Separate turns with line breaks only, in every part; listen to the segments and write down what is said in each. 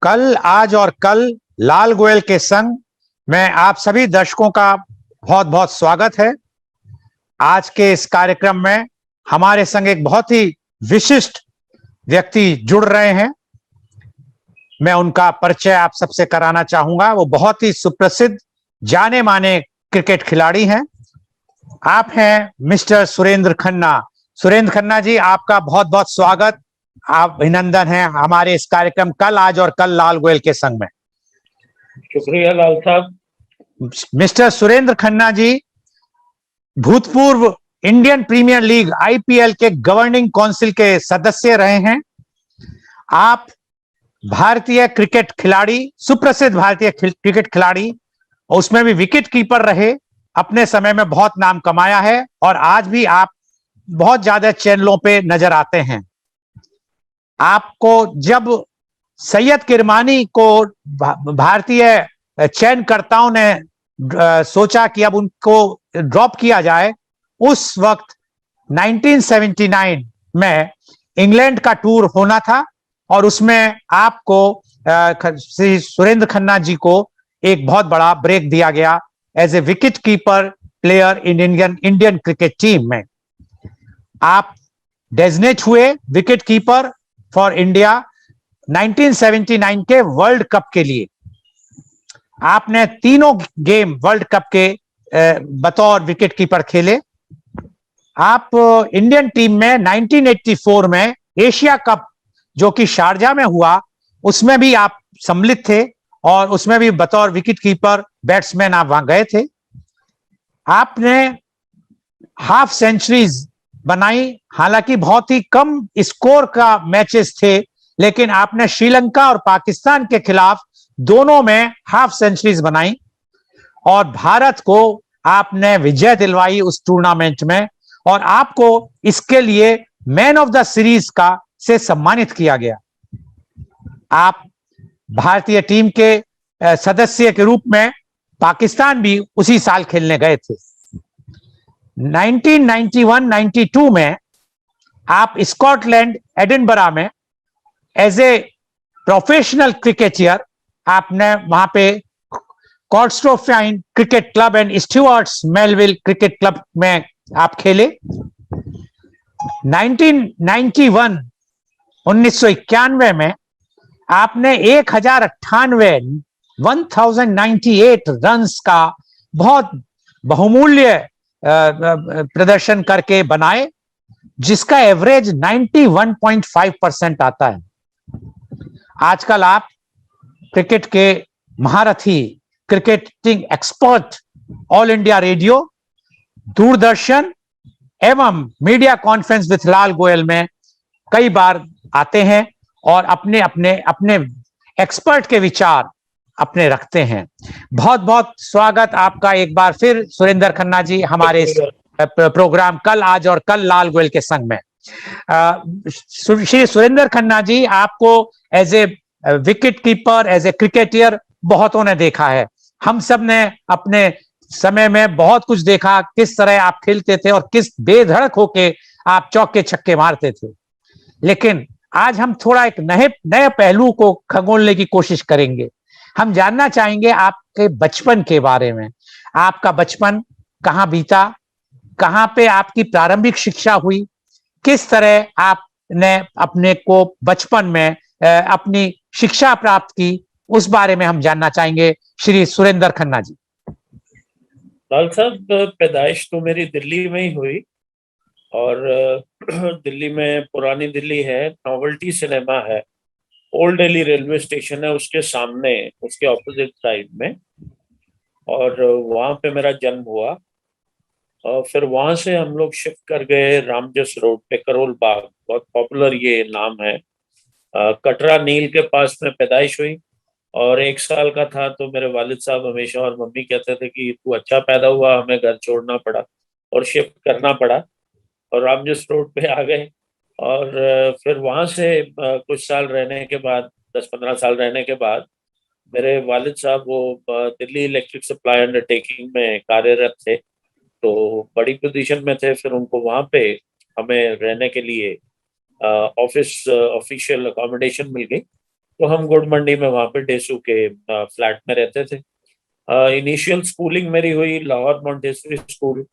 कल, आज और कल लाल गोयल के संग मैं आप सभी दर्शकों का बहुत बहुत स्वागत है। आज के इस कार्यक्रम में हमारे संग एक बहुत ही विशिष्ट व्यक्ति जुड़ रहे हैं। मैं उनका परिचय आप सबसे कराना चाहूंगा। वो बहुत ही सुप्रसिद्ध जाने माने क्रिकेट खिलाड़ी हैं। आप हैं मिस्टर सुरेंद्र खन्ना। सुरेंद्र खन्ना जी, आपका बहुत बहुत स्वागत, आप अभिनंदन है हमारे इस कार्यक्रम कल, आज और कल लाल गोयल के संग में।
शुक्रिया लाल साहब।
मिस्टर सुरेंद्र खन्ना जी भूतपूर्व इंडियन प्रीमियर लीग आईपीएल के गवर्निंग काउंसिल के सदस्य रहे हैं। आप भारतीय क्रिकेट खिलाड़ी, सुप्रसिद्ध भारतीय क्रिकेट खिलाड़ी, उसमें भी विकेट कीपर रहे, अपने समय में बहुत नाम कमाया है और आज भी आप बहुत ज्यादा चैनलों पे नजर आते हैं। आपको जब सैयद किरमानी को भारतीय चयनकर्ताओं ने सोचा कि अब उनको ड्रॉप किया जाए, उस वक्त 1979 में इंग्लैंड का टूर होना था और उसमें आपको श्री सुरेंद्र खन्ना जी को एक बहुत बड़ा ब्रेक दिया गया as a wicket keeper player in Indian cricket team में। आप डेजिग्नेट हुए विकेट कीपर फॉर इंडिया 1979 के वर्ल्ड कप के लिए। आपने तीनों गेम वर्ल्ड कप के बतौर विकेट कीपर खेले। आप इंडियन टीम में 1984 में एशिया कप जो कि शारजा में हुआ, उसमें भी आप सम्मिलित थे और उसमें भी बतौर विकेट कीपर बैट्समैन आप वहां गए थे। आपने हाफ सेंचुरीज बनाई, हालांकि बहुत ही कम स्कोर का मैचेस थे, लेकिन आपने श्रीलंका और पाकिस्तान के खिलाफ दोनों में हाफ सेंचुरीज बनाई और भारत को आपने विजय दिलवाई उस टूर्नामेंट में और आपको इसके लिए मैन ऑफ द सीरीज का से सम्मानित किया गया। आप भारतीय टीम के सदस्य के रूप में पाकिस्तान भी उसी साल खेलने गए थे। 1991-92 में आप स्कॉटलैंड एडिनबरा में एज ए प्रोफेशनल क्रिकेटर आपने वहां पे Corstorphine cricket club and Stewart's Melville cricket club में आप खेले। 1991 में आपने 1098 रन्स का बहुत बहुमूल्य प्रदर्शन करके बनाए, जिसका एवरेज 91.5% आता है। आजकल आप क्रिकेट के महारथी, cricketing expert, all India radio, Doordarshan एवं मीडिया कॉन्फ्रेंस विथ लाल गोयल में कई बार आते हैं और अपने अपने अपने एक्सपर्ट के विचार अपने रखते हैं। बहुत बहुत स्वागत आपका एक बार फिर सुरेंद्र खन्ना जी हमारे इस प्रोग्राम कल, आज और कल लाल गोयल के संग में। श्री सुरेंद्र खन्ना जी, आपको as a wicket keeper, as a cricketer बहुतों ने देखा है। हम सब ने अपने समय में बहुत कुछ देखा, किस तरह आप खेलते थे और किस बेधड़क होके आप चौके छक्के मारते थे। लेकिन आज हम थोड़ा एक नए पहलू को खंगोलने की कोशिश करेंगे। हम जानना चाहेंगे आपके बचपन के बारे में। आपका बचपन कहाँ बीता, कहाँ पे आपकी प्रारंभिक शिक्षा हुई, किस तरह आपने अपने को बचपन में अपनी शिक्षा प्राप्त की, उस बारे में हम जानना चाहेंगे श्री सुरेंद्र खन्ना जी।
लाल साहब, पैदाइश तो मेरी दिल्ली में ही हुई और दिल्ली में पुरानी दिल्ली है, नोवेल्टी सिनेमा है, ओल्ड दिल्ली रेलवे स्टेशन है, उसके सामने, उसके ऑपोजिट साइड में, और वहाँ पे मेरा जन्म हुआ। और फिर वहाँ से हम लोग शिफ्ट कर गए रामजस रोड पे, करोल बाग, बहुत पॉपुलर ये नाम है। कटरा नील के पास में पैदाइश हुई और 1 साल का था तो मेरे वालिद साहब हमेशा और मम्मी कहते थे कि तू अच्छा पैदा हुआ, हमें घर छोड़ना पड़ा और शिफ्ट करना पड़ा और रामजस रोड पे आ गए। और फिर वहाँ से कुछ साल रहने के बाद, 10-15 साल रहने के बाद, मेरे वालिद साहब वो दिल्ली इलेक्ट्रिक सप्लाई अंडरटेकिंग में कार्यरत थे, तो बड़ी पोजीशन में थे। फिर उनको वहाँ पे हमें रहने के लिए ऑफिशियल अकोमोडेशन मिल गई, तो हम गुड़ मंडी में वहाँ पे डेसू के फ्लैट में रहते थे। इनिशियल स्कूलिंग मेरी हुई लाहौर मॉन्टेसरी स्कूल।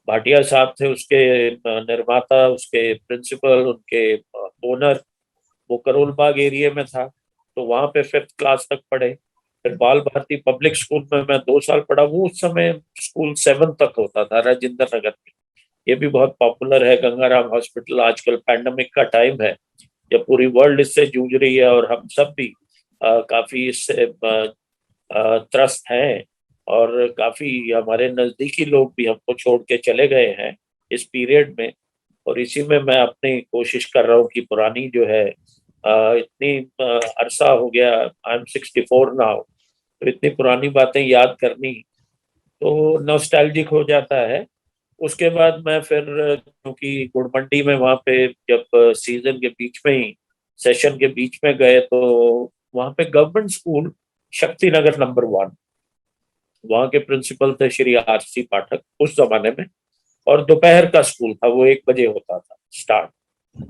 भाटिया साहब थे उसके निर्माता, उसके प्रिंसिपल, उनके ओनर। वो करोल बाग एरिया में था, तो वहाँ पे 5th क्लास तक पढ़े। फिर बाल भारती पब्लिक स्कूल में मैं 2 साल पढ़ा। वो उस समय स्कूल 7 तक होता था राजेंद्र नगर में। ये भी बहुत पॉपुलर है, गंगाराम हॉस्पिटल। आजकल पैंडेमिक का टाइम है, जब पूरी वर्ल्ड इससे जूझ रही है और हम सब भी काफी इससे त्रस्त हैं। और काफी हमारे नजदीकी लोग भी हमको छोड़ के चले गए हैं इस पीरियड में। और इसी में मैं अपनी कोशिश कर रहा हूँ कि पुरानी जो है इतनी अरसा हो गया, आई एम 64 नाउ, तो इतनी पुरानी बातें याद करनी तो नॉस्टैल्जिक हो जाता है। उसके बाद मैं फिर क्योंकि गुड़मंडी में वहाँ पे जब सीजन के बीच में ही, सेशन के बीच में गए, तो वहाँ पे government school Shakti Nagar number 1, वहाँ के प्रिंसिपल थे श्री RC पाठक उस जमाने में। और दोपहर का स्कूल था, वो 1 बजे होता था स्टार्ट।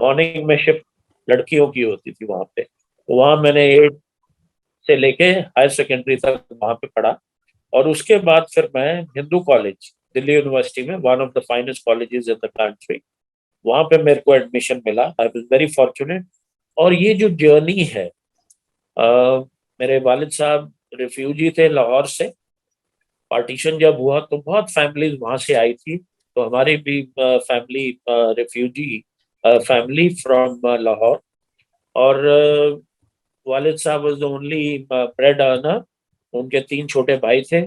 मॉर्निंग में शिफ्ट लड़कियों की होती थी वहाँ पे। तो वहाँ मैंने 8 से लेके हायर सेकेंडरी तक वहाँ पे पढ़ा। और उसके बाद फिर मैं हिंदू कॉलेज दिल्ली यूनिवर्सिटी में, one of the finest colleges in the country, वहाँ पे मेरे को एडमिशन मिला। I was very fortunate. और ये जो जर्नी है, मेरे वालिद साहब रिफ्यूजी थे लाहौर से। पार्टीशन जब हुआ तो बहुत फैमिलीज वहां से आई थी, तो हमारी भी family refugee family from Lahore. और वालिद साहब was the only bread earner. उनके 3 छोटे भाई थे,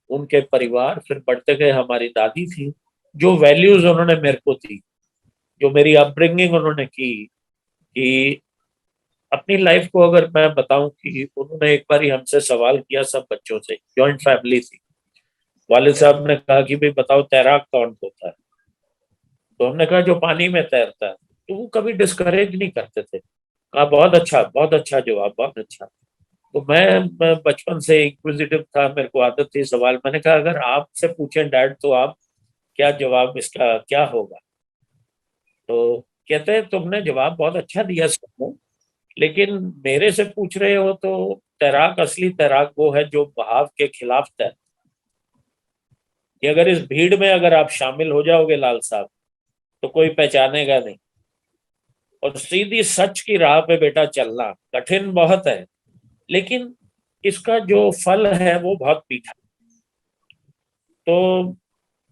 उनके परिवार फिर बढ़ते गए। हमारी दादी थी, जो वैल्यूज उन्होंने मेरे को दी, जो मेरी अपब्रिंगिंग उन्होंने की, कि अपनी लाइफ को अगर मैं बताऊं कि उन्होंने एक बार ही हमसे सवाल किया, सब बच्चों से, जॉइंट फैमिली थी। वालिद साहब ने कहा कि भाई बताओ तैराक कौन होता है? तो हमने कहा जो पानी में तैरता है। तो वो कभी डिस्करेज नहीं करते थे, कहा बहुत अच्छा जवाब, बहुत अच्छा। तो मैं बचपन से इंक्विजिटिव था, मेरे को आदत थी सवाल। मैंने कहा अगर आपसे पूछें डैड तो आप क्या जवाब, इसका क्या होगा? तो कहते हैं तुमने जवाब बहुत अच्छा दिया सबको, लेकिन मेरे से पूछ रहे हो तो तैराक, असली तैराक वो है जो बहाव के खिलाफ तैर, कि अगर इस भीड़ में अगर आप शामिल हो जाओगे लाल साहब, तो कोई पहचानेगा नहीं। और सीधी सच की राह पे बेटा चलना कठिन बहुत है, लेकिन इसका जो फल है वो बहुत मीठा। तो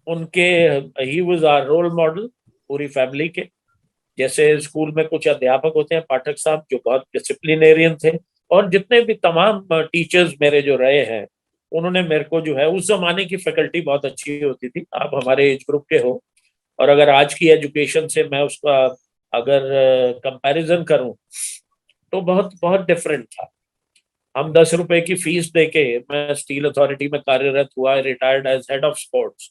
उनके, he was our role model पूरी फैमिली के। जैसे स्कूल में कुछ अध्यापक होते हैं, पाठक साहब, जो बहुत डिसिप्लिनेरियन थे। और जितने भी तमाम टीचर्स मेरे जो रहे हैं, उन्होंने मेरे को जो है, उस जमाने की फैकल्टी बहुत अच्छी होती थी। आप हमारे एज ग्रुप के हो, और अगर आज की एजुकेशन से मैं उसका अगर कंपैरिजन करूं, तो बहुत बहुत डिफरेंट था। हम 10 रुपए की फीस देके, मैं स्टील अथॉरिटी में कार्यरत हुआ, retired as head of sports,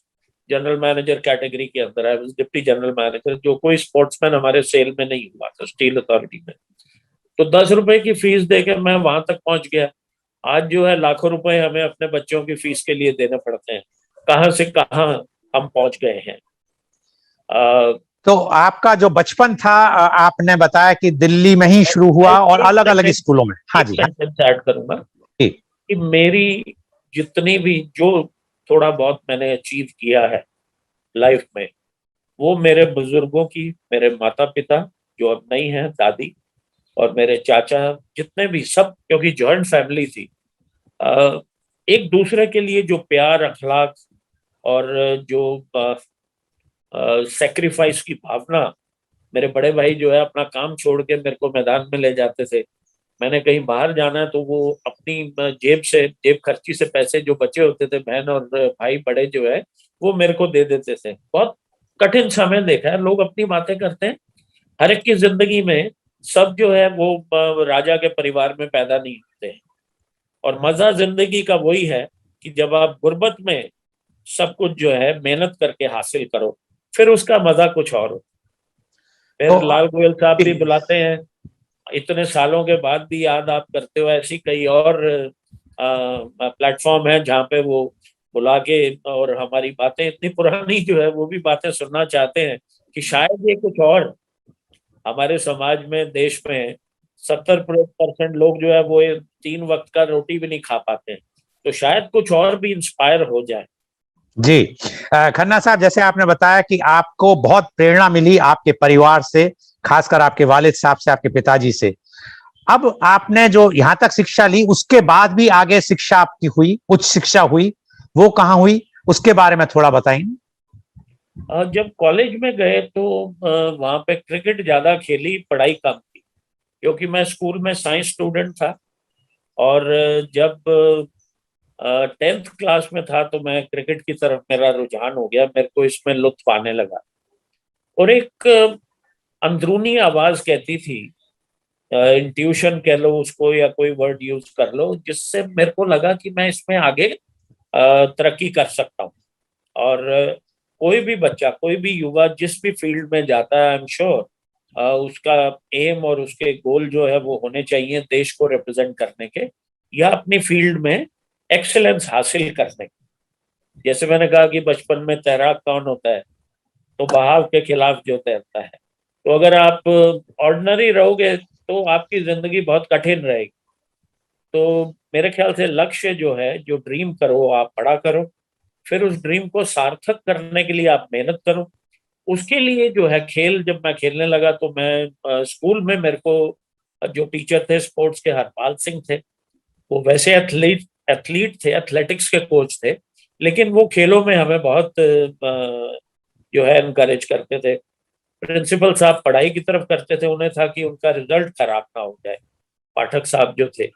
general manager category के अंदर। I was deputy general manager, जो कोई स्पोर्ट्समैन हमारे सेल में नहीं हुआ था स्टील अथॉरिटी में। तो 10 रुपए की फीस देके मैं वहां तक पहुंच गया। आज जो है लाखों रुपए हमें अपने बच्चों की फीस के लिए देने पड़ते हैं। कहाँ से कहाँ हम पहुंच गए हैं।
तो आपका जो बचपन था, आपने बताया कि दिल्ली में ही शुरू हुआ और अलग अलग स्कूलों में। हाँ
एक
जी, हाँ
सेंटेंस ऐड करूंगा
जी।
कि मेरी जितनी भी जो थोड़ा बहुत मैंने अचीव किया है लाइफ में, वो मेरे बुजुर्गों की, मेरे माता पिता जो अब नहीं है, दादी, और मेरे चाचा, जितने भी सब, क्योंकि जॉइंट फैमिली थी। एक दूसरे के लिए जो प्यार, अखलाक, और जो सेक्रीफाइस की भावना। मेरे बड़े भाई जो है अपना काम छोड़ के मेरे को मैदान में ले जाते थे। मैंने कहीं बाहर जाना है तो वो अपनी जेब से, जेब खर्ची से पैसे जो बचे होते थे, बहन और भाई बड़े जो है, वो मेरे को दे देते थे। बहुत कठिन समय देखा है। लोग अपनी बातें करते हैं, हर एक की जिंदगी में सब जो है वो राजा के परिवार में पैदा नहीं होते हैं। और मजा जिंदगी का वही है कि जब आप गुर्बत में सब कुछ जो है मेहनत करके हासिल करो, फिर उसका मजा कुछ और हो। फिर
तो
लाल गोयल साहब भी बुलाते हैं, इतने सालों के बाद भी याद आप करते हो। ऐसी कई और प्लेटफॉर्म है जहाँ पे वो बुला के और हमारी बातें इतनी पुरानी जो है वो भी बातें सुनना चाहते हैं, कि शायद ये कुछ और हमारे समाज में, देश में 70% लोग जो है वो 3 वक्त का रोटी भी नहीं खा पाते हैं। तो शायद कुछ और भी इंस्पायर हो जाए।
जी। खन्ना साहब, जैसे आपने बताया कि आपको बहुत प्रेरणा मिली आपके परिवार से, खासकर आपके वालिद साहब से, आपके पिताजी से। अब आपने जो यहां तक शिक्षा ली, उसके बाद भी आगे शिक्षा आपकी हुई, उच्च शिक्षा हुई, वो कहाँ हुई, उसके बारे में थोड़ा बताएंगे।
जब कॉलेज में गए तो वहां पे क्रिकेट ज्यादा खेली, पढ़ाई कम की, क्योंकि मैं स्कूल में साइंस स्टूडेंट था। और जब 10th क्लास में था तो मैं क्रिकेट की तरफ मेरा रुझान हो गया, मेरे को इसमें लुत्फ आने लगा। और एक अंदरूनी आवाज कहती थी, इंट्यूशन कह लो उसको या कोई वर्ड यूज कर लो, जिससे मेरे को लगा कि मैं इसमें आगे तरक्की कर सकता हूँ। और कोई भी बच्चा, कोई भी युवा जिस भी फील्ड में जाता है, आई एम श्योर उसका एम और उसके गोल जो है वो होने चाहिए देश को रिप्रेजेंट करने के, या अपनी फील्ड में एक्सेलेंस हासिल करने के। जैसे मैंने कहा कि बचपन में तैराक कौन होता है, तो बहाव के खिलाफ जो तैरता है। तो अगर आप ऑर्डिनरी रहोगे तो आपकी जिंदगी बहुत कठिन रहेगी। तो मेरे ख्याल से लक्ष्य जो है, जो ड्रीम करो आप बड़ा करो, फिर उस ड्रीम को सार्थक करने के लिए आप मेहनत करो। उसके लिए जो है खेल, जब मैं खेलने लगा तो मैं स्कूल में मेरे को जो टीचर थे स्पोर्ट्स के, हरपाल सिंह थे। वो वैसे एथलीट थे, एथलेटिक्स के कोच थे, लेकिन वो खेलों में हमें बहुत जो है इनकरेज करते थे। प्रिंसिपल साहब पढ़ाई की तरफ करते थे, उन्हें था कि उनका रिजल्ट खराब ना हो जाए। पाठक साहब जो थे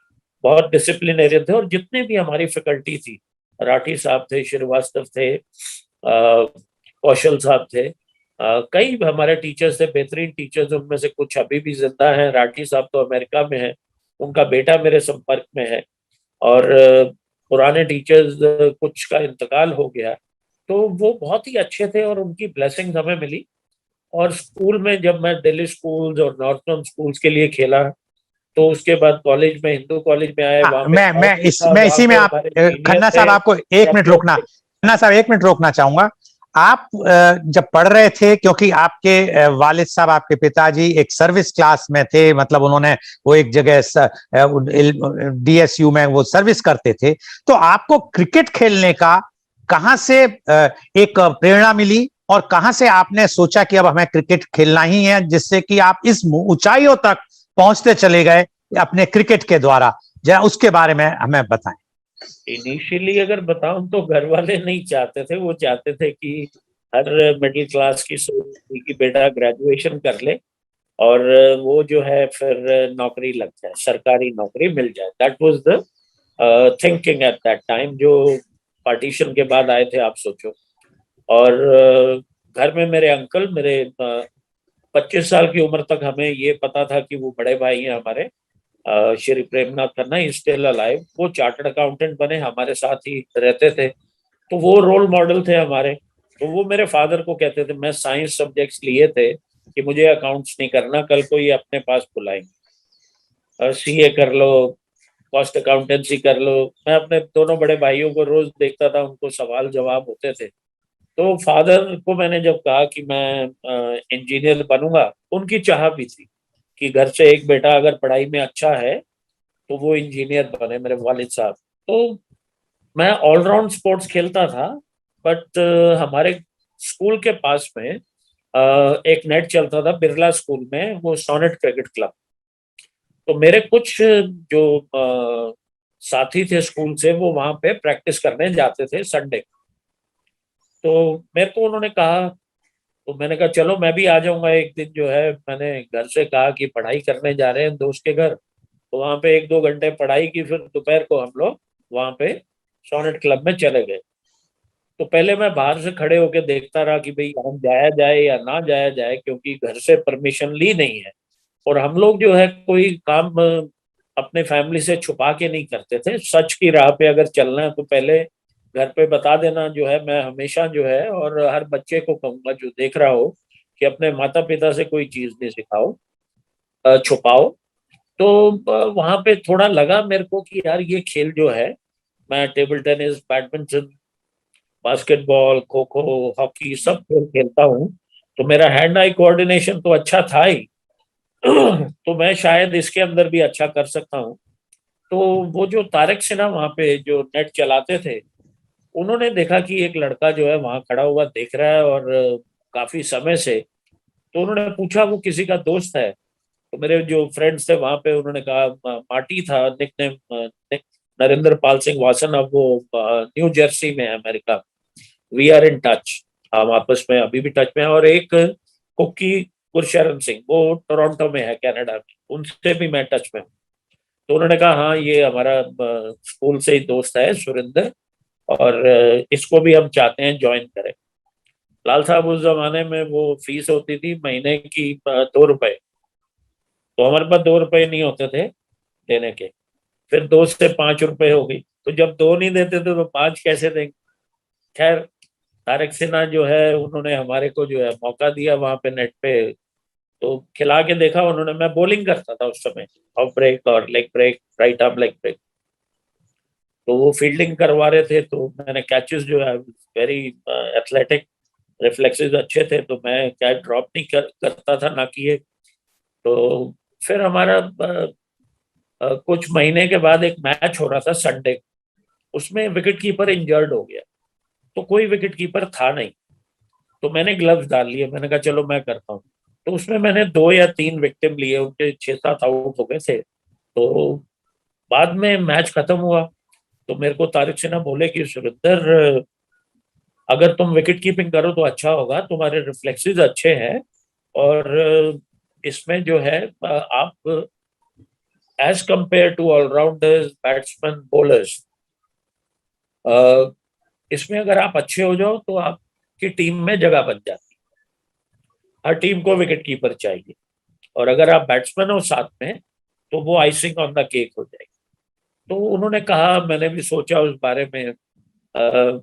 बहुत डिसिप्लिनेरियन थे, और जितने भी हमारी फैकल्टी थी, राठी साहब थे, श्रीवास्तव थे, कौशल साहब थे, कई हमारे टीचर्स थे, बेहतरीन टीचर्स। उनमें से कुछ अभी भी जिंदा हैं। राठी साहब तो अमेरिका में है, उनका बेटा मेरे संपर्क में है। और पुराने टीचर्स कुछ का इंतकाल हो गया। तो वो बहुत ही अच्छे थे और उनकी ब्लेसिंग्स हमें मिली। और स्कूल में जब मैं दिल्ली स्कूल्स और नॉर्थर्न स्कूल्स के लिए खेला, तो उसके बाद कॉलेज में, हिंदू कॉलेज में आए, वहां पे ग्राउंड था,
मैं
वहां
इसी में
पे
आप
हमारे सीनियर
खन्ना
थे,
साहब आपको एक
सब
मिनट
लोग
रोकना,
थे।
खन्ना साहब एक मिनट रोकना चाहूंगा। आप जब पढ़ रहे थे, क्योंकि आपके वालिद साहब, आपके पिताजी एक सर्विस क्लास में थे, मतलब उन्होंने वो एक जगह डीएसयू में वो सर्विस करते थे, तो आपको क्रिकेट खेलने का कहां से एक प्रेरणा मिली, और कहां से आपने सोचा कि अब हमें क्रिकेट खेलना ही है, जिससे कि आप इस ऊंचाइयों तक पहुंचते चले गए अपने क्रिकेट के द्वारा? जरा उसके बारे में हमें बताएं।
इनिशियली अगर बताऊं तो घर वाले नहीं चाहते थे। वो चाहते थे कि हर मिडिल क्लास की सोच थी कि बेटा ग्रेजुएशन कर ले और वो जो है फिर नौकरी लग जाए, सरकारी नौकरी मिल जाए। That was the thinking at that time, जो पार्टीशन के बाद आए थे, आप सोचो। और घर में मेरे अंकल, मेरे 25 साल की उम्र तक हमें ये पता था कि वो बड़े भाई हैं हमारे, श्री प्रेमनाथ खन्ना, स्टिल अलाइव। वो चार्टर्ड अकाउंटेंट बने, हमारे साथ ही रहते थे। तो वो रोल मॉडल थे हमारे। तो वो मेरे फादर को कहते थे, मैं साइंस सब्जेक्ट्स लिए थे, कि मुझे अकाउंट्स नहीं करना, कल को ये अपने पास बुलाएंगे, सीए कर लो, कॉस्ट अकाउंटेंसी कर लो। मैं अपने दोनों बड़े भाइयों को रोज देखता था, उनको सवाल जवाब होते थे। तो फादर को मैंने जब कहा कि मैं इंजीनियर बनूंगा, उनकी चाह भी थी कि घर से एक बेटा अगर पढ़ाई में अच्छा है तो वो इंजीनियर बने, मेरे वालिद साहब। तो मैं ऑलराउंड स्पोर्ट्स खेलता था। बट हमारे स्कूल के पास में एक नेट चलता था बिरला स्कूल में, वो सोनेट क्रिकेट क्लब। तो मेरे कुछ जो साथी थे स्कूल से, वो वहां पे प्रैक्टिस करने जाते थे संडे। तो मेरे को उन्होंने कहा, तो मैंने कहा चलो मैं भी आ जाऊंगा एक दिन। जो है मैंने घर से कहा कि पढ़ाई करने जा रहे हैं दोस्त के घर। तो वहां पे 1-2 घंटे पढ़ाई की, फिर दोपहर को हम लोग वहां पे सोनेट क्लब में चले गए। तो पहले मैं बाहर से खड़े होकर देखता रहा कि भाई हम जाया जाए या ना जाया जाए, क्योंकि घर से परमिशन ली नहीं है। और हम लोग जो है कोई काम अपने फैमिली से छुपा के नहीं करते थे। सच की राह पे अगर चलना है तो पहले घर पे बता देना। जो है मैं हमेशा जो है, और हर बच्चे को कहूंगा जो देख रहा हो, कि अपने माता पिता से कोई चीज नहीं सिखाओ, छुपाओ। तो वहां पे थोड़ा लगा मेरे को कि यार ये खेल जो है, मैं table tennis, badminton, basketball, kho kho, hockey सब खेल खेलता हूँ। तो मेरा हैंड आई कोऑर्डिनेशन तो अच्छा था ही। तो मैं शायद इसके अंदर भी अच्छा कर सकता हूँ। तो वो जो तारिक सिन्हा वहां पे जो नेट चलाते थे, उन्होंने देखा कि एक लड़का जो है वहां खड़ा हुआ देख रहा है और काफी समय से। तो उन्होंने पूछा वो किसी का दोस्त है? तो मेरे जो फ्रेंड्स थे वहां पे उन्होंने कहा मार्टी था निकनेम, नरेंद्र पाल सिंह वासन। अब वो न्यू जर्सी में है, America. We are in touch, हम आपस में अभी भी टच में हैं। और एक कुकी गुरशरण सिंह, वो टोरंटो में है, कनाडा में, उनसे भी मैं टच में हूँ। तो उन्होंने कहा हाँ ये हमारा स्कूल से ही दोस्त है सुरेंद्र, और इसको भी हम चाहते हैं ज्वाइन करें। लाल साहब उस जमाने में वो फीस होती थी महीने की 2 रुपए। तो हमारे पास 2 रुपए नहीं होते थे देने के। फिर 2 से 5 रुपए हो गई, तो जब दो नहीं देते थे तो पांच कैसे देंगे। खैर, तारक सिन्हा जो है उन्होंने हमारे को जो है मौका दिया वहां पे नेट पे। तो खिला के देखा उन्होंने। मैं बॉलिंग करता था उस समय, ऑफ ब्रेक और leg break, right arm leg break. तो वो फील्डिंग करवा रहे थे, तो मैंने कैचेस जो है वेरी एथलेटिक, रिफ्लेक्सेस अच्छे थे, तो मैं कैच ड्रॉप नहीं करता था ना कि ये। तो फिर हमारा कुछ महीने के बाद एक मैच हो रहा था संडे, उसमें विकेट कीपर इंजर्ड हो गया। तो कोई विकेट कीपर था नहीं। तो मैंने ग्लव्स डाल लिए, मैंने कहा चलो मैं करता हूँ। तो उसमें मैंने 2 या 3 विकेट लिए, उनके 6-7 आउट हो गए थे। तो बाद में मैच खत्म हुआ, तो मेरे को तारिक सिन्हा बोले कि सुरेंदर, अगर तुम विकेट कीपिंग करो तो अच्छा होगा, तुम्हारे रिफ्लेक्सेस अच्छे हैं, और इसमें जो है आप as compare to allrounders, batsmen, bowlers, इसमें अगर आप अच्छे हो जाओ तो आपकी टीम में जगह बन जाती है। हर टीम को विकेट कीपर चाहिए, और अगर आप बैट्समैन हो साथ में तो वो आइसिंग ऑन द केक हो जाएगी। तो उन्होंने कहा, मैंने भी सोचा उस बारे में। अ,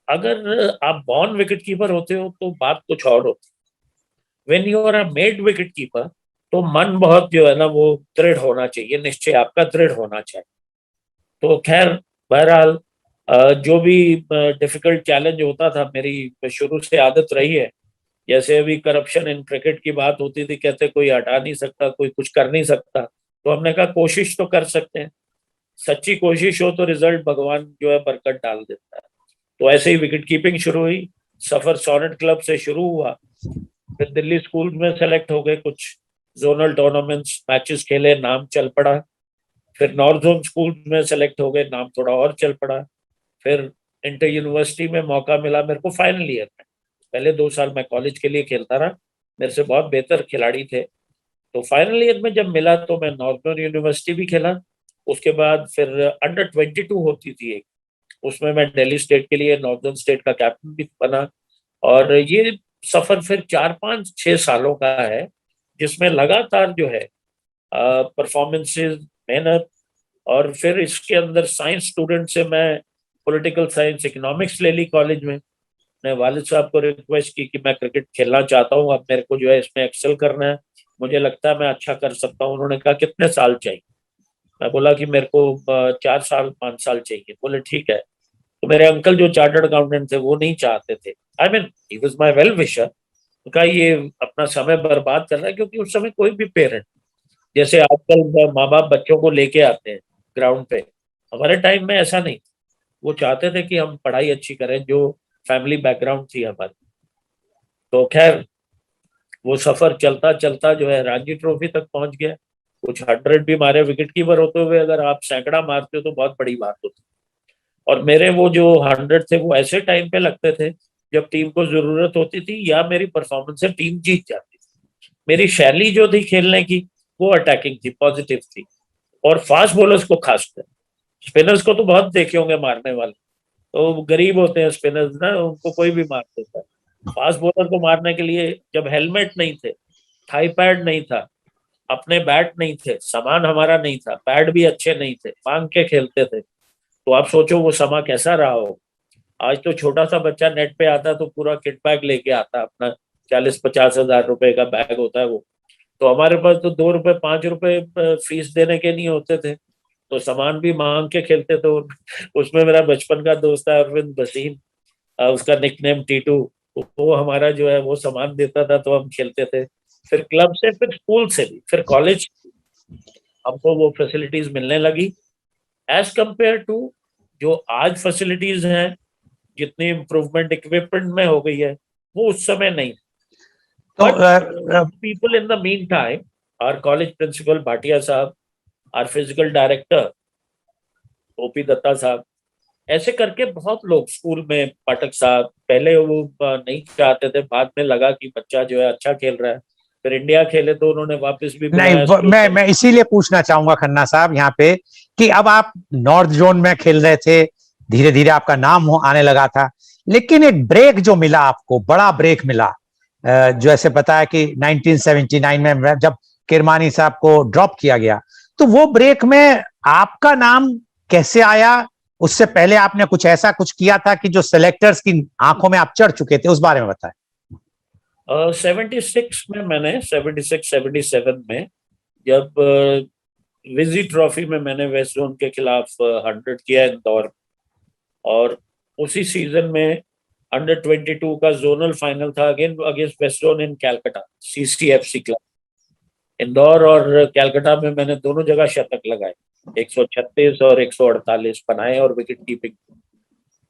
अगर आप बॉर्न विकेट कीपर होते हो तो बात कुछ और होती। When you are a made wicket keeper, तो मन बहुत जो है ना वो दृढ़ होना चाहिए, निश्चय आपका दृढ़ होना चाहिए। तो खैर, बहरहाल जो भी डिफिकल्ट चैलेंज होता था, मेरी शुरू से आदत रही है। जैसे अभी करप्शन इन क्रिकेट की बात होती थी, कहते कोई हटा नहीं सकता, कोई कुछ कर नहीं सकता। तो हमने कहा कोशिश तो कर सकते हैं। सच्ची कोशिश हो तो रिजल्ट भगवान जो है बरकत डाल देता है। तो ऐसे ही विकेट कीपिंग शुरू हुई। सफर सोनेट क्लब से शुरू हुआ, फिर दिल्ली स्कूल में सेलेक्ट हो गए, कुछ जोनल टूर्नामेंट्स मैचेस खेले, नाम चल पड़ा। फिर नॉर्थ जोन स्कूल में सेलेक्ट हो गए, नाम थोड़ा और चल पड़ा। फिर इंटर यूनिवर्सिटी में मौका मिला मेरे को फाइनल ईयर में। पहले 2 साल मैं कॉलेज के लिए खेलता रहा, मेरे से बहुत बेहतर खिलाड़ी थे। तो फाइनल ईयर में जब मिला तो मैं नॉर्दर्न यूनिवर्सिटी भी खेला। उसके बाद फिर अंडर 22 होती थी एक, उसमें मैं दिल्ली स्टेट के लिए, नॉर्दर्न स्टेट का कैप्टन भी बना। और ये सफर फिर 4-5-6 सालों का है, जिसमें लगातार जो है परफॉर्मेंसेस, मेहनत। और फिर इसके अंदर साइंस स्टूडेंट से मैं पॉलिटिकल साइंस, इकोनॉमिक्स ले ली कॉलेज में। मैं वालिद साहब को रिक्वेस्ट की कि मैं क्रिकेट खेलना चाहता हूँ, अब मेरे को जो है इसमें एक्सेल करना है, मुझे लगता है मैं अच्छा कर सकता हूँ। उन्होंने कहा कितने साल चाहिए? मैं बोला कि मेरे को 4 साल 5 साल चाहिए। बोले ठीक है। तो मेरे अंकल जो चार्टर्ड अकाउंटेंट थे वो नहीं चाहते थे, I mean he was my well wisher. कहा ये अपना समय बर्बाद कर रहा है, क्योंकि उस समय कोई भी पेरेंट, जैसे आजकल माँ बाप बच्चों को लेके आते हैं ग्राउंड पे, हमारे टाइम में ऐसा नहीं। वो चाहते थे कि हम पढ़ाई अच्छी करें, जो फैमिली बैकग्राउंड थी हमारी। तो खैर, वो सफर चलता चलता जो है रणजी ट्रॉफी तक पहुंच गया। कुछ 100 भी मारे विकेट कीपर होते हुए, अगर आप सैकड़ा मारते हो तो बहुत बड़ी बात होती। और मेरे वो जो 100 थे वो ऐसे टाइम पे लगते थे जब टीम को जरूरत होती थी, या मेरी परफॉर्मेंस से टीम जीत जाती थी। मेरी शैली जो थी खेलने की, वो अटैकिंग थी, पॉजिटिव थी। और फास्ट बॉलर्स को खासकर, स्पिनर्स को तो बहुत देखे होंगे मारने वाले, तो वो गरीब होते हैं स्पिनर्स ना, उनको कोई भी मार देता है। फास्ट बॉलर को मारने के लिए जब हेलमेट नहीं थे, थाई पैड नहीं था, अपने बैट नहीं थे, सामान हमारा नहीं था, पैड भी अच्छे नहीं थे, मांग के खेलते थे। तो आप सोचो वो समा कैसा रहा हो। आज तो छोटा सा बच्चा नेट पे आता तो पूरा किट बैग लेके आता अपना, 40-50 हजार रुपए का बैग होता है वो। तो हमारे पास तो 2 रुपए 5 रुपए फीस देने के नहीं होते थे, तो सामान भी मांग के खेलते थे। उसमें मेरा बचपन का दोस्त है अरविंद भसीन, उसका निकनेम टीटू। वो हमारा जो है वो सामान देता था तो हम खेलते थे। फिर क्लब से, फिर स्कूल से भी, फिर कॉलेज हमको वो फैसिलिटीज मिलने लगी एज कंपेयर टू जो आज फैसिलिटीज हैं, जितनी इम्प्रूवमेंट इक्विपमेंट में हो गई है वो उस समय नहीं।
तो
but people in the meantime, our college principal Bhatia sahab, our physical director OP Datta sahab, ऐसे करके बहुत लोग स्कूल में, पाठक साहब, पहले वो नहीं चाहते थे, बाद में लगा कि बच्चा जो है अच्छा खेल रहा है, फिर इंडिया खेले तो उन्होंने वापस भी
नहीं,
बुलाया।
मैं इसीलिए पूछना चाहूंगा खन्ना साहब यहाँ पे कि अब आप नॉर्थ जोन में खेल रहे थे, धीरे धीरे आपका नाम आने लगा था, लेकिन एक ब्रेक जो मिला आपको, बड़ा ब्रेक मिला, जो ऐसे पता है कि 1979 में जब किरमानी साहब को ड्रॉप किया गया, तो वो ब्रेक में आपका नाम कैसे आया? उससे पहले आपने कुछ ऐसा कुछ किया था कि जो सिलेक्टर्स की आंखों में आप चढ़ चुके थे, उस बारे में बताएं।
76 में मैंने 76-77 में जब विजी ट्रॉफी में मैंने वेस्ट जोन के खिलाफ 100 किया इंदौर, और उसी सीजन में अंडर 22 का जोनल फाइनल था अगेन अगेंस्ट वेस्ट जोन इन कैलकाटा, CCFC क्लब इंदौर, और कैलकाटा में मैंने दोनों जगह शतक लगाए, 136 और 148 बनाए और विकेट कीपिंग।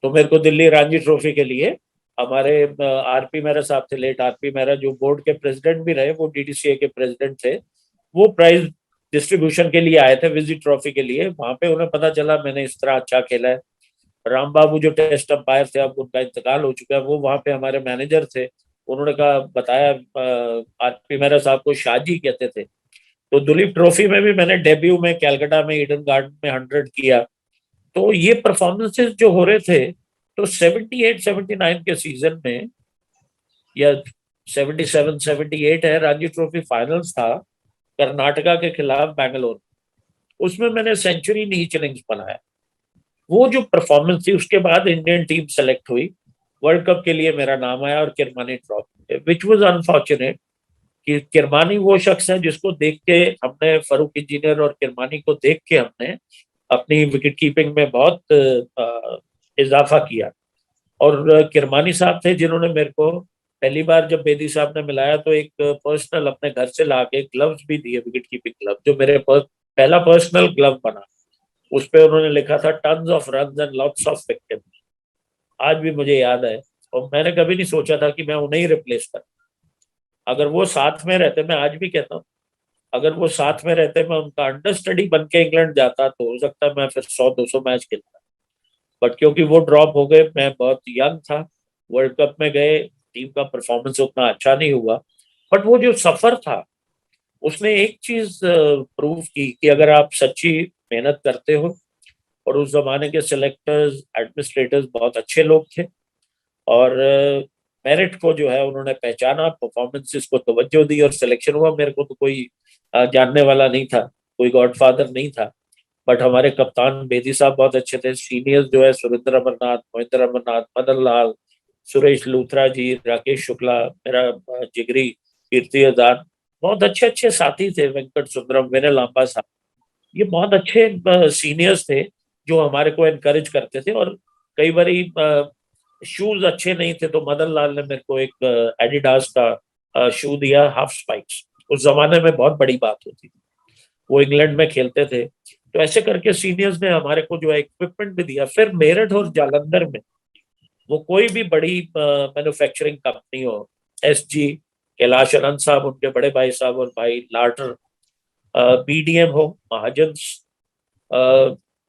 तो मेरे को दिल्ली रणजी ट्रॉफी के लिए हमारे आरपी मेहरा साहब थे, लेट आरपी मेहरा, जो बोर्ड के प्रेसिडेंट भी रहे, वो DDCA के प्रेसिडेंट थे, वो प्राइज डिस्ट्रीब्यूशन के लिए आए थे विजिट ट्रॉफी के लिए। वहां पे उन्हें पता चला मैंने इस तरह अच्छा खेला है। राम बाबू जो टेस्ट अंपायर थे, अब उनका इंतकाल हो चुका है, वो वहां पे हमारे मैनेजर थे, उन्होंने कहा, बताया आरपी मेहरा साहब को शाहजी कहते थे। तो दुलीप ट्रॉफी में भी मैंने डेब्यू में कैलकाटा में ईडन गार्डन में 100 किया। तो ये परफॉर्मेंसेस जो हो रहे थे, तो 78-79 के सीजन में, या 77-78 है, रणजी ट्रॉफी फाइनल्स था कर्नाटका के खिलाफ बैंगलोर, उसमें मैंने सेंचुरी नीच इनिंग्स बनाया। वो जो परफॉर्मेंस थी, उसके बाद इंडियन टीम सेलेक्ट हुई, वर्ल्ड कप के लिए मेरा नाम आया, और Kirmani trophy, which was unfortunate कि किरमानी वो शख्स है जिसको देख के हमने, फरूक इंजीनियर और किरमानी को देख के हमने अपनी विकेट कीपिंग में बहुत इजाफा किया। और किरमानी साहब थे जिन्होंने मेरे को पहली बार जब बेदी साहब ने मिलाया, तो एक पर्सनल अपने घर से लाके ग्लव्स भी दिए, विकेट कीपिंग ग्लव, जो मेरे पहला पर्सनल ग्लव बना। उस पे उन्होंने लिखा था tons of runs and lots of wickets. आज भी मुझे याद है, और मैंने कभी नहीं सोचा था कि मैं उन्हें ही रिप्लेस कर। अगर वो साथ में रहते, मैं आज भी कहता हूँ, अगर वो साथ में रहते, मैं उनका अंडर स्टडी बन के इंग्लैंड जाता, तो हो सकता है मैं फिर 100-200 मैच खेलता। बट क्योंकि वो ड्रॉप हो गए, मैं बहुत यंग था, वर्ल्ड कप में गए, टीम का परफॉर्मेंस उतना अच्छा नहीं हुआ। बट वो जो सफर था, उसने एक चीज प्रूव की कि अगर आप सच्ची मेहनत करते हो, और उस जमाने के सिलेक्टर्स, एडमिनिस्ट्रेटर्स बहुत अच्छे लोग थे, और मेरिट को जो है उन्होंने पहचाना, परफॉर्मेंसेस को तवज्जो दी, और सिलेक्शन हुआ। मेरे को तो कोई जानने वाला नहीं था, कोई गॉडफादर नहीं था, बट हमारे कप्तान बेदी साहब बहुत अच्छे थे। सीनियर्स जो है सुरेंद्र अमरनाथ, मोहिंद्र अमरनाथ, मदन लाल, सुरेश लूथरा जी, राकेश शुक्ला, मेरा जिगरी कीर्ति आजाद, बहुत अच्छे अच्छे साथी थे, वेंकट सुंदरम, विनय लांबा साहब, ये बहुत अच्छे सीनियर्स थे जो हमारे को एनकरेज करते थे। और कई बारी शूज अच्छे नहीं थे, तो मदन लाल ने मेरे को एक एडिडास का शू दिया, हाफ स्पाइक्स, उस जमाने में बहुत बड़ी बात होती थी, वो इंग्लैंड में खेलते थे। तो ऐसे करके सीनियर्स ने हमारे को जो है इक्विपमेंट भी दिया। फिर मेरठ और जालंधर में वो कोई भी बड़ी मैन्युफैक्चरिंग कंपनी हो, SG, कैलाश अनंत साहब, उनके बड़े भाई साहब और भाई लार्टर, BDM हो, महाजन्स,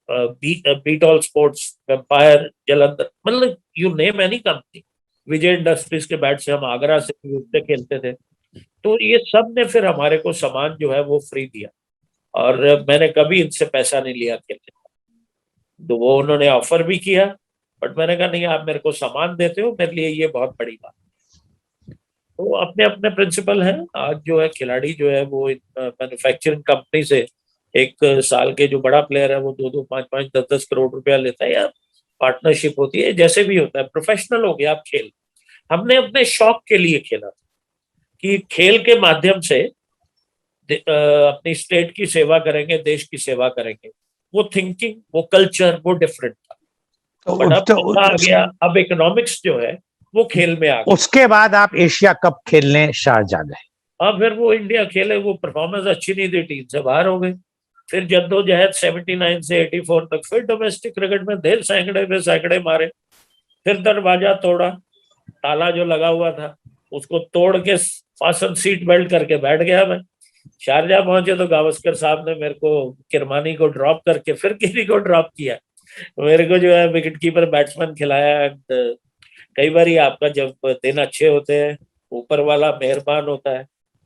बीटॉल स्पोर्ट्स, एम्पायर, जलंधर, मतलब you name any company, Vijay industries के बैट से हम आगरा से उससे खेलते थे। तो ये सब ने फिर हमारे को सामान जो है वो फ्री दिया, और मैंने कभी इनसे पैसा नहीं लिया खेलने का। तो वो उन्होंने ऑफर भी किया, बट मैंने कहा नहीं, आप मेरे को सामान देते हो, मेरे लिए ये बहुत बड़ी बात। तो अपने अपने प्रिंसिपल हैं। आज जो है खिलाड़ी जो है वो मैन्युफैक्चरिंग कंपनी से, एक साल के जो बड़ा प्लेयर है वो 2-2, 5-5, 10-10 करोड़ रुपया लेता है, या पार्टनरशिप होती है, जैसे भी होता है, प्रोफेशनल हो गया आप खेल। हमने अपने शौक के लिए खेला था कि खेल के माध्यम से अपनी स्टेट की सेवा करेंगे, देश की सेवा करेंगे। वो थिंकिंग, वो कल्चर, वो डिफरेंट था। बट अब पैसा आ गया, अब इकोनॉमिक्स जो है वो खेल में आ गया।
उसके बाद आप एशिया कप खेलने शारजाह गए।
हाँ, फिर वो इंडिया खेले, वो परफॉर्मेंस अच्छी नहीं थी, टीम से बाहर हो गए। फिर जद्दोजहद 79 से 84 तक, फिर डोमेस्टिक क्रिकेट में ढेर सैकड़े पे सैकड़े मारे। फिर दरवाजा तोड़ा, ताला जो लगा हुआ था उसको तोड़ के फासन सीट बेल्ट करके बैठ गया मैं। शारजा पहुंचे तो गावस्कर साहब ने मेरे को, किरमानी को ड्रॉप करके फिर किसी को ड्रॉप किया। मेरे को जो है विकेट कीपर बैट्समैन खिलाया। एंड कई बार ही आपका जब दिन अच्छे होते हैं, ऊपर वाला मेहरबान होता है,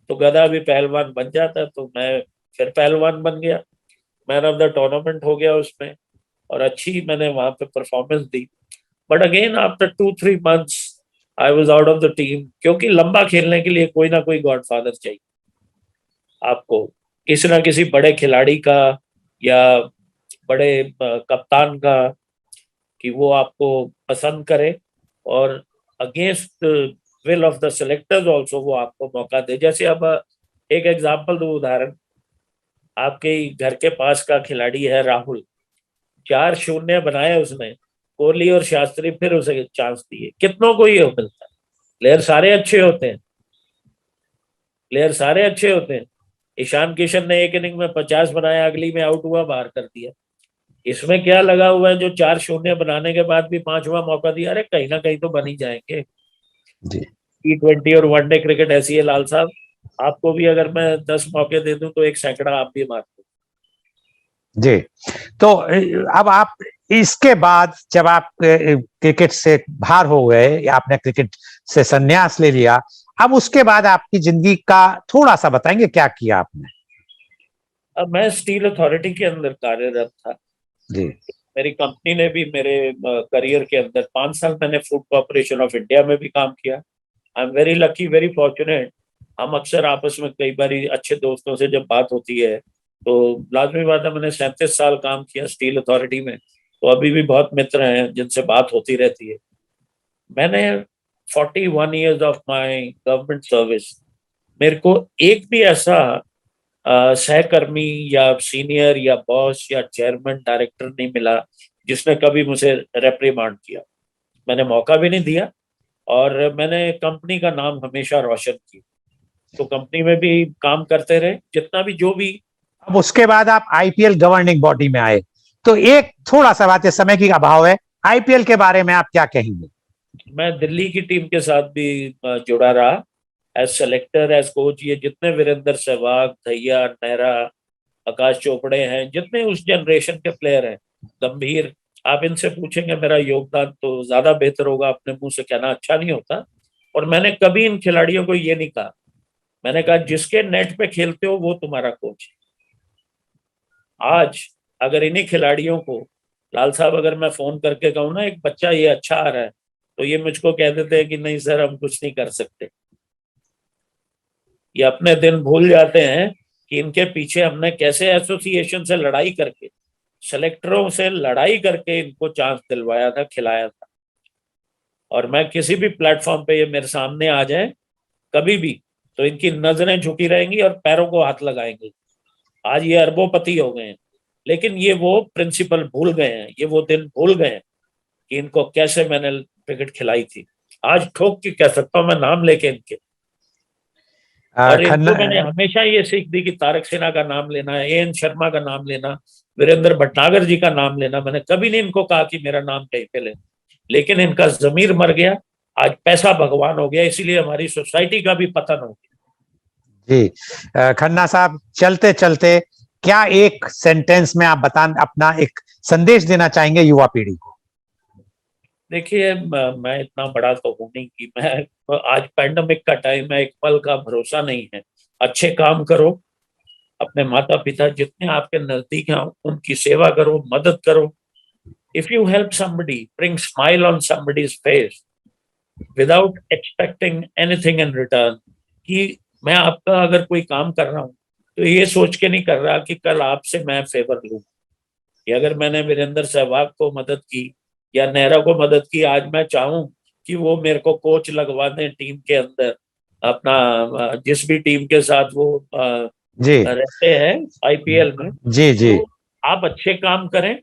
तो गधा भी पहलवान बन जाता है। तो मैं फिर पहलवान बन गया, मैन ऑफ द टूर्नामेंट हो गया उसमें, और अच्छी मैंने वहां पे performance the. But again after 2-3 months I was out of the team, क्योंकि लंबा खेलने के लिए कोई ना कोई गॉडफादर चाहिए आपको, किसी ना किसी बड़े खिलाड़ी का या बड़े कप्तान का, कि वो आपको पसंद करे, और against will of the selectors also वो आपको मौका दे। जैसे अब एक एग्जांपल दो, उदाहरण, आपके ही घर के पास का खिलाड़ी है राहुल, 4 शून्य बनाए उसने, कोहली और शास्त्री फिर उसे चांस दिए। कितनों को ये मिलता है? प्लेयर सारे अच्छे होते हैं, प्लेयर सारे अच्छे होते हैं। ईशान किशन ने एक इनिंग में 50 बनाया, अगली में आउट हुआ, बाहर कर दिया। इसमें क्या लगा हुआ है जो 4 शून्य बनाने के बाद भी 5वां मौका दिया? अरे कहीं ना कहीं तो बन ही जाएंगे।
जी
T20 और वनडे क्रिकेट ऐसी है लाल साहब, आपको भी अगर मैं 10 मौके दे दूं तो एक सैकड़ा आप भी मार दो।
जी। तो अब आप इसके बाद जब आप क्रिकेट से बाहर हो गए या आपने क्रिकेट से संन्यास ले लिया, अब उसके बाद आपकी जिंदगी का थोड़ा सा बताएंगे क्या किया आपने?
अब मैं स्टील अथॉरिटी के अंदर कार्यरत था।
जी
मेरी कंपनी ने भी मेरे करियर के अंदर 5 साल मैंने फूड कॉर्पोरेशन ऑफ इंडिया में भी काम किया। I am very lucky, very fortunate. हम अक्सर आपस में कई बार अच्छे दोस्तों से जब बात होती है, तो लाजमी बात है, मैंने 37 साल काम किया स्टील अथॉरिटी में, तो अभी भी बहुत मित्र हैं जिनसे बात होती रहती है। मैंने 41 years of my government service, मेरे को एक भी ऐसा सहकर्मी या सीनियर या बॉस या चेयरमैन डायरेक्टर नहीं मिला जिसने कभी मुझे रेप्रीमांड किया। मैंने मौका भी नहीं दिया, और मैंने कंपनी का नाम हमेशा रोशन किया। तो कंपनी में भी काम करते रहे, जितना भी जो भी।
अब उसके बाद आप आईपीएल गवर्निंग बॉडी में आए, तो एक थोड़ा सा बात है, समय की अभाव है, आईपीएल के बारे में आप क्या कहेंगे?
मैं दिल्ली की टीम के साथ भी जुड़ा रहा, एज सेलेक्टर, एज कोच। ये जितने वीरेंद्र सहवाग, धैया, नेहरा, आकाश चोपड़े हैं, जितने उस जनरेशन के प्लेयर हैं, गंभीर, आप इनसे पूछेंगे मेरा योगदान तो ज्यादा बेहतर होगा, अपने मुंह से कहना अच्छा नहीं होता। और मैंने कभी इन खिलाड़ियों को ये नहीं कहा, मैंने कहा जिसके नेट पे खेलते हो वो तुम्हारा कोच है। आज अगर इन्हीं खिलाड़ियों को, लाल साहब, अगर मैं फोन करके कहूँ ना एक बच्चा ये अच्छा आ रहा है, तो ये मुझको कह देते हैं कि नहीं सर, हम कुछ नहीं कर सकते। ये अपने दिन भूल जाते हैं कि इनके पीछे हमने कैसे एसोसिएशन से लड़ाई करके, सेलेक्टरों से लड़ाई करके इनको चांस दिलवाया था, खिलाया था। और मैं किसी भी प्लेटफॉर्म पे ये मेरे सामने आ जाए कभी भी, तो इनकी नजरें झुकी रहेंगी और पैरों को हाथ लगाएंगे। आज ये अरबोपति हो गए हैं, लेकिन ये वो प्रिंसिपल भूल गए हैं, ये वो दिन भूल गए हैं कि इनको कैसे मैंने क्रिकेट खिलाई थी। आज ठोक के कह सकता हूँ मैं, नाम लेके इनके। और
खन्ना
इनको मैंने हमेशा ये सीख दी कि तारक सिन्हा का नाम लेना, एएन शर्मा का नाम लेना, वीरेंद्र भटनागर जी का नाम लेना। मैंने कभी नहीं इनको कहा कि मेरा नाम कहीं पे ले, लेकिन इनका जमीर मर गया। आज पैसा भगवान हो गया, इसीलिए हमारी सोसाइटी का भी पतन हो गया।
जी खन्ना साहब, चलते चलते क्या एक सेंटेंस में आप अपना एक संदेश देना चाहेंगे युवा पीढ़ी को?
देखिए, मैं इतना बड़ा तो हूं नहीं कि मैं, आज पैंडेमिक का टाइम है, एक पल का भरोसा नहीं है। अच्छे काम करो, अपने माता पिता जितने आपके नजदीक हैं उनकी सेवा करो, मदद करो। If you help somebody, bring smile on somebody's face without expecting anything in return. कि मैं आपका अगर कोई काम कर रहा हूँ तो ये सोच के नहीं कर रहा कि कल आपसे मैं फेवर लूँ। कि अगर मैंने वीरेंद्र सहवाग को मदद की या नेहरा को मदद की, आज मैं चाहूं कि वो मेरे को कोच लगवा दें टीम के अंदर, अपना जिस भी टीम के साथ वो
जी
रहते हैं आईपीएल में,
जी जी
तो आप अच्छे काम करें,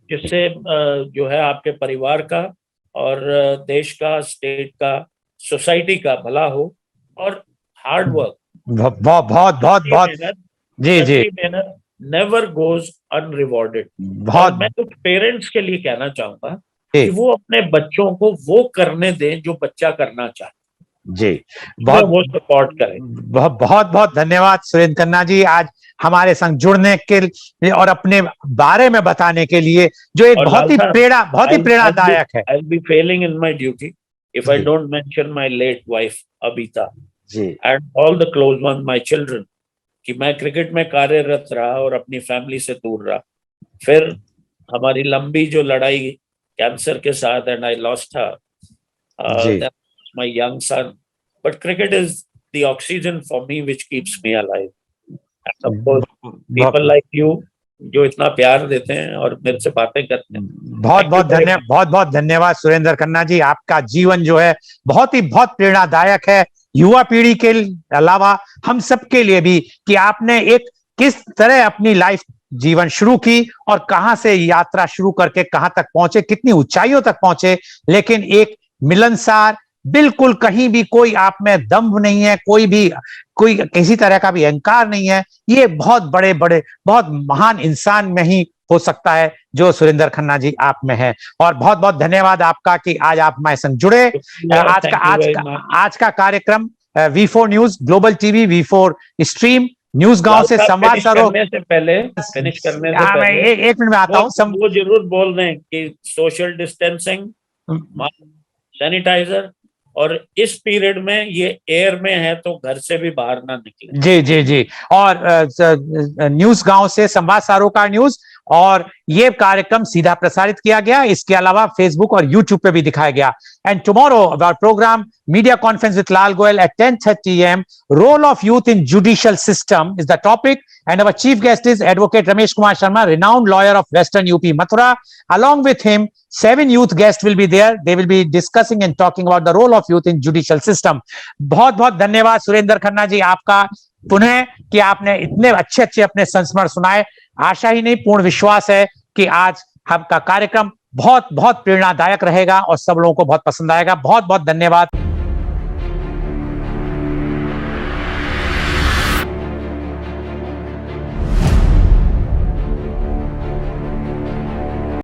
जिससे जो है आपके परिवार का और देश का, स्टेट का, सोसाइटी का भला हो। और हार्ड वर्क,
बहुत बहुत बहुत बहुत जी जी
सच्ची मेहनत नेवर गोज अनरिवॉर्डेड। और
बहुत
मैं कुछ पेरेंट्स के लिए कहना चाहूंगा
जी
कि वो अपने बच्चों को वो करने दें जो बच्चा करना चाहता
जी
है,
बहुत
वो सपोर्ट करें।
बहुत बहुत बहुत धन्यवाद सुरेंद्र खन्ना जी, आज हमारे संग जुड़ने के लिए और अपने बारे में बताने के लिए, जो एक
और लाल साहब,
बहुत ही प्रेरणादायक है।
I'll be failing in my duty if I
ji
don't mention my late wife Abita
ji
and all the close ones, my children, कि मैं क्रिकेट में कार्यरत रहा और अपनी फैमिली से दूर रहा। फिर हमारी लंबी जो लड़ाई कैंसर के साथ, एंड आई लॉस्ट हर,
जी
my young son, but cricket is the oxygen for me which keeps me alive. And of course people like you जो इतना प्यार देते हैं और मेरे से बातें करते हैं। Thank you very much.
बहुत बहुत धन्यवाद सुरेंद्र खन्ना जी, आपका जीवन जो है बहुत प्रेरणादायक है, युवा पीढ़ी के अलावा हम सबके लिए भी, कि आपने एक किस तरह अपनी लाइफ जीवन शुरू की और कहां से यात्रा शुरू करके कहां तक पहुंचे, कितनी ऊंचाइयों तक पहुंचे, लेकिन एक मिलनसार, बिल्कुल कहीं भी कोई आप में दम्भ नहीं है, कोई किसी तरह का भी अहंकार नहीं है। ये बहुत बड़े बड़े बहुत महान इंसान में ही हो सकता है जो सुरेंद्र खन्ना जी आप में है। और बहुत बहुत धन्यवाद आपका कि आज आप हमारे संग जुड़े। आज का कार्यक्रम V4 news global TV, V4 stream, news गांव से संवाद सरोवर।
फिनिश करने से पहले
एक मिनट में आता हूँ।
वो जरूर बोल दें कि सोशल डिस्टेंसिंग, सैनिटाइजर, और इस पीरियड में ये एयर में है तो घर से भी बाहर ना निकले।
जी जी जी। और न्यूज गांव से संवाद सरोकार न्यूज, और ये कार्यक्रम सीधा प्रसारित किया गया, इसके अलावा फेसबुक और यूट्यूब पे भी दिखाया गया। And tomorrow our programme media conference with Lal Goyal at 10:30 AM, role of youth in judicial system is the topic, and our chief guest is Advocate Ramesh Kumar Sharma, renowned lawyer of Western UP Mathura. Along with him, 7 youth guests will be there. They will be discussing and talking about the role of youth in judicial system. बहुत बहुत धन्यवाद सुरेंद्र खन्ना जी आपका पुनः, कि आपने इतने अच्छे अच्छे अपने संस्मरण सुनाए। आशा ही नहीं, पूर्ण विश्वास है कि आज आपका कार्यक्रम बहुत बहुत प्रेरणादायक रहेगा और सब लोगों को बहुत पसंद आएगा। बहुत बहुत धन्यवाद।